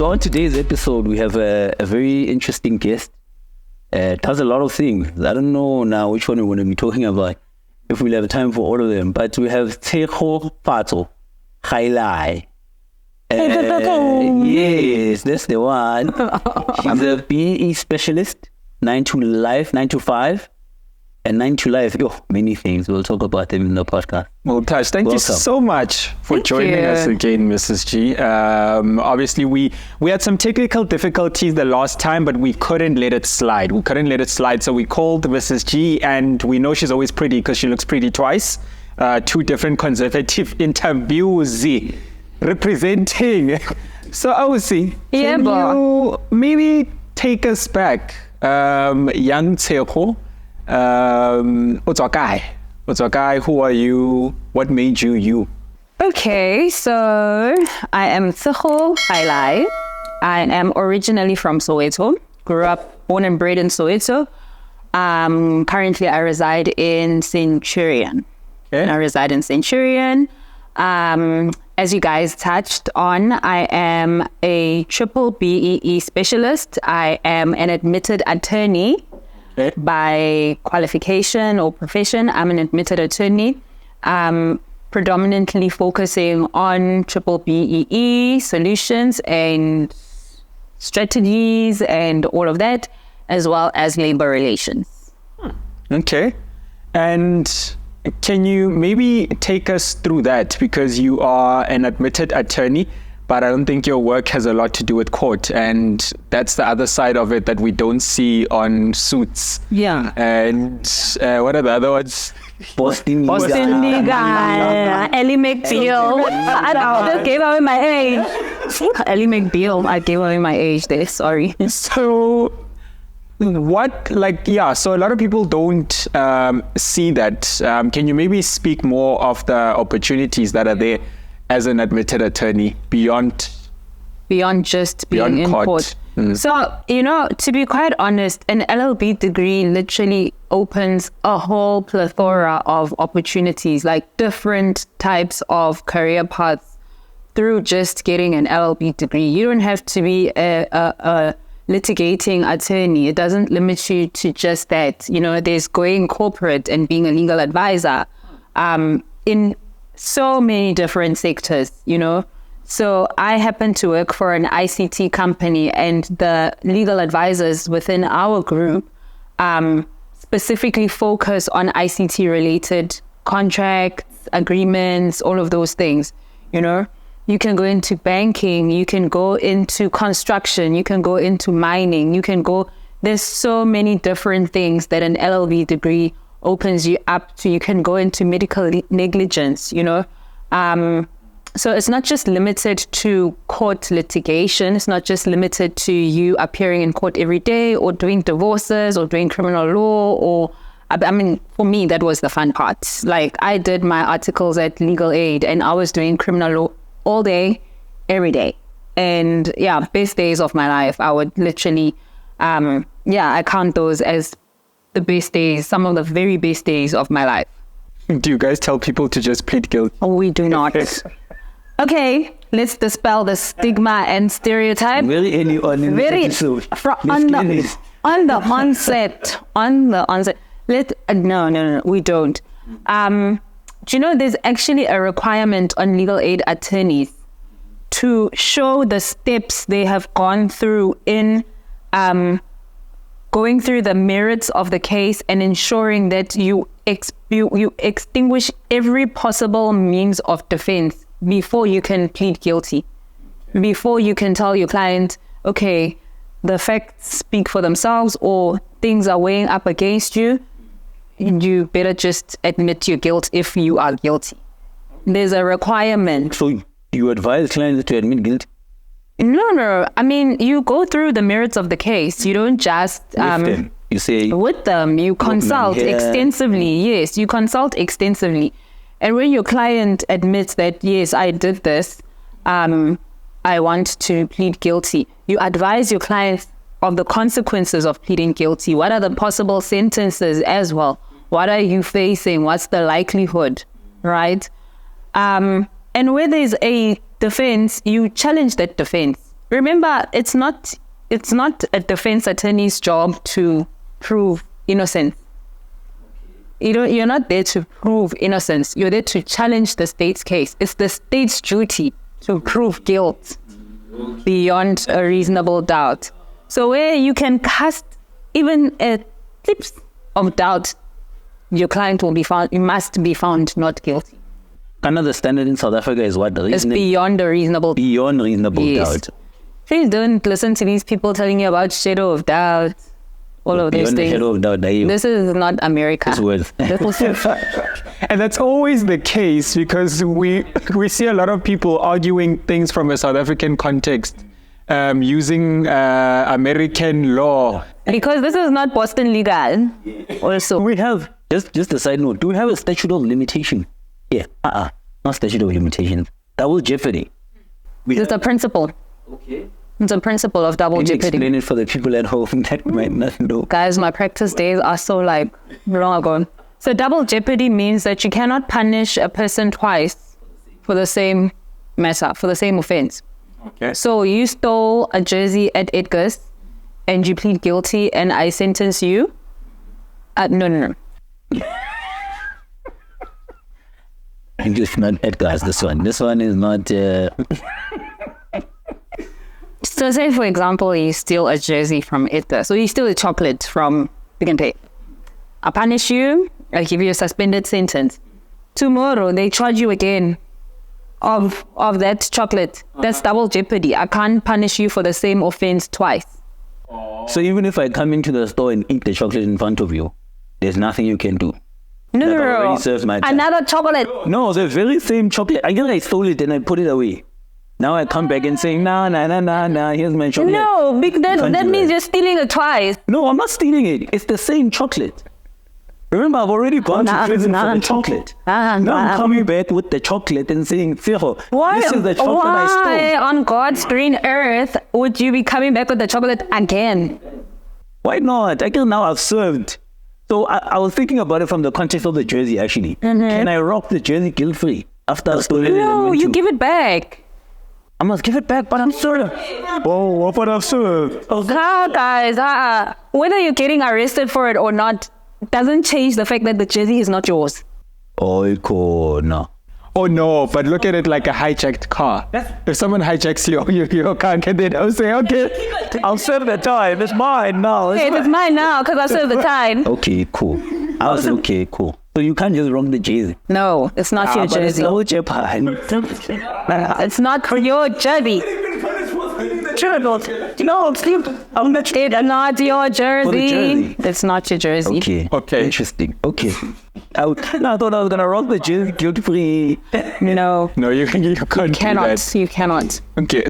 So on today's episode, we have a very interesting guest. Does a lot of things. I don't know now which one we're going to be talking about, if we'll have time for all of them. But we have Tshego Gaelae. Yes, that's the one. She's a BBBEE specialist, 9 to 5. And 9 to life, many things. We'll talk about them in the podcast. Well, Tash, thank you so much for joining us again, Mrs. G. Obviously, we had some technical difficulties the last time, but we couldn't let it slide. So we called Mrs. G, and we know she's always pretty because she looks pretty twice. 2 different conservative interviews representing. So, obviously, can you maybe take us back, young Tshego? What's our guy? Who are you? What made you you? Okay, so I am Tshego Gaelae. I am originally from Soweto. Born and bred in Soweto. Currently I reside in Centurion. Okay. As you guys touched on, I am a BBBEE specialist. I am an admitted attorney. Okay. By qualification or profession. I'm an admitted attorney, predominantly focusing on BBBEE solutions and strategies and all of that, as well as labor relations. Okay. And can you maybe take us through that? Because you are an admitted attorney, but I don't think your work has a lot to do with court. And that's the other side of it that we don't see on Suits. Yeah. And what are the other ones? Boston Legal. Ellie McBeal. I just gave away my age. Ellie McBeal. I gave away my age there. Sorry. So so a lot of people don't see that. Can you maybe speak more of the opportunities that are there as an admitted attorney beyond just being in court? So, to be quite honest, an LLB degree literally opens a whole plethora of opportunities, like different types of career paths through just getting an LLB degree. You don't have to be a litigating attorney. It doesn't limit you to just that. There's going corporate and being a legal advisor in so many different sectors, So I happen to work for an ICT company, and the legal advisors within our group specifically focus on ICT related contracts, agreements, all of those things. You can go into banking, you can go into construction, you can go into mining, there's so many different things that an LLB degree opens you up to. You can go into medical negligence, So it's not just limited to court litigation. It's not just limited to you appearing in court every day or doing divorces or doing criminal law for me, that was the fun part. Like, I did my articles at Legal Aid and I was doing criminal law all day, every day. And best days of my life. I would literally, I count those as the best days, some of the very best days of my life. Do you guys tell people to just plead guilty? Oh, we do not. Okay, let's dispel the stigma and stereotype. Very early on in the episode. On the onset. No, we don't. Do you know there's actually a requirement on legal aid attorneys to show the steps they have gone through in going through the merits of the case and ensuring that you extinguish every possible means of defense before you can plead guilty, before you can tell your client, okay, the facts speak for themselves or things are weighing up against you, you better just admit your guilt if you are guilty. There's a requirement. So you advise clients to admit guilt? No. I mean, you go through the merits of the case. You don't just... with them. You say... With them. You consult extensively. Yes, you consult extensively. And when your client admits that, yes, I did this, I want to plead guilty, you advise your client of the consequences of pleading guilty. What are the possible sentences as well? What are you facing? What's the likelihood, right? And where there's a defense, you challenge that defense. remember, it's not a defense attorney's job to prove innocence. You're not there to prove innocence. You're there to challenge the state's case. It's the state's duty to prove guilt beyond a reasonable doubt. So where you can cast even a glimpse of doubt, your client will be found, you must be found not guilty. Another standard in South Africa is what? It's beyond a reasonable doubt. Please don't listen to these people telling you about shadow of doubt. All of those things. Shadow of doubt, this is not America. It's worth. And that's always the case because we see a lot of people arguing things from a South African context, using American law. Because this is not Boston legal. Also, we have just a side note. Do we have a statute of limitation? Yeah, not statute of limitation. Double jeopardy. It's a principle. Okay. It's a principle of double jeopardy. Explain it for the people at home that might not know. Guys, my practice days are so long ago. So double jeopardy means that you cannot punish a person twice for the same matter, for the same offense. Okay. So you stole a jersey at Edgar's and you plead guilty and I sentence you. No. English, not Edgar's, this one. This one is not... So say, for example, you steal a jersey from Edgar. So you steal a chocolate from Pick n Pay. I punish you. I give you a suspended sentence. Tomorrow, they charge you again of that chocolate. That's double jeopardy. I can't punish you for the same offense twice. So even if I come into the store and eat the chocolate in front of you, there's nothing you can do? No. Another chocolate. No, the very same chocolate. I guess I stole it and I put it away. Now I come back and say, nah, here's my chocolate. No, that means you're stealing it twice. No, I'm not stealing it. It's the same chocolate. Remember, I've already gone to prison for the chocolate. Now I'm coming back with the chocolate and saying, Tshego, this is the chocolate I stole. Why on God's green earth would you be coming back with the chocolate again? Why not? I guess now I've served. So I was thinking about it from the context of the jersey, actually. Mm-hmm. Can I rock the jersey guilt-free after I've stolen it? No, you give it back. I must give it back, but I'm served. Oh, but I'm served. Guys, whether you're getting arrested for it or not doesn't change the fact that the jersey is not yours. Oh, cool. No. Oh no, but look at it like a hijacked car. If someone hijacks your car, can they now say, okay, I'll serve the time. It's mine now. It's mine now because I'll serve the time. Okay, cool. Okay, cool. So you can't just rock the jersey. No, it's not your jersey. It's no jeopardy. It's not your jersey. No, I'm not. It's not your jersey. It's not your jersey. Okay. Interesting. Okay. I thought I was gonna rock the jersey guilt-free. No. No, you can't do that. You cannot. Okay.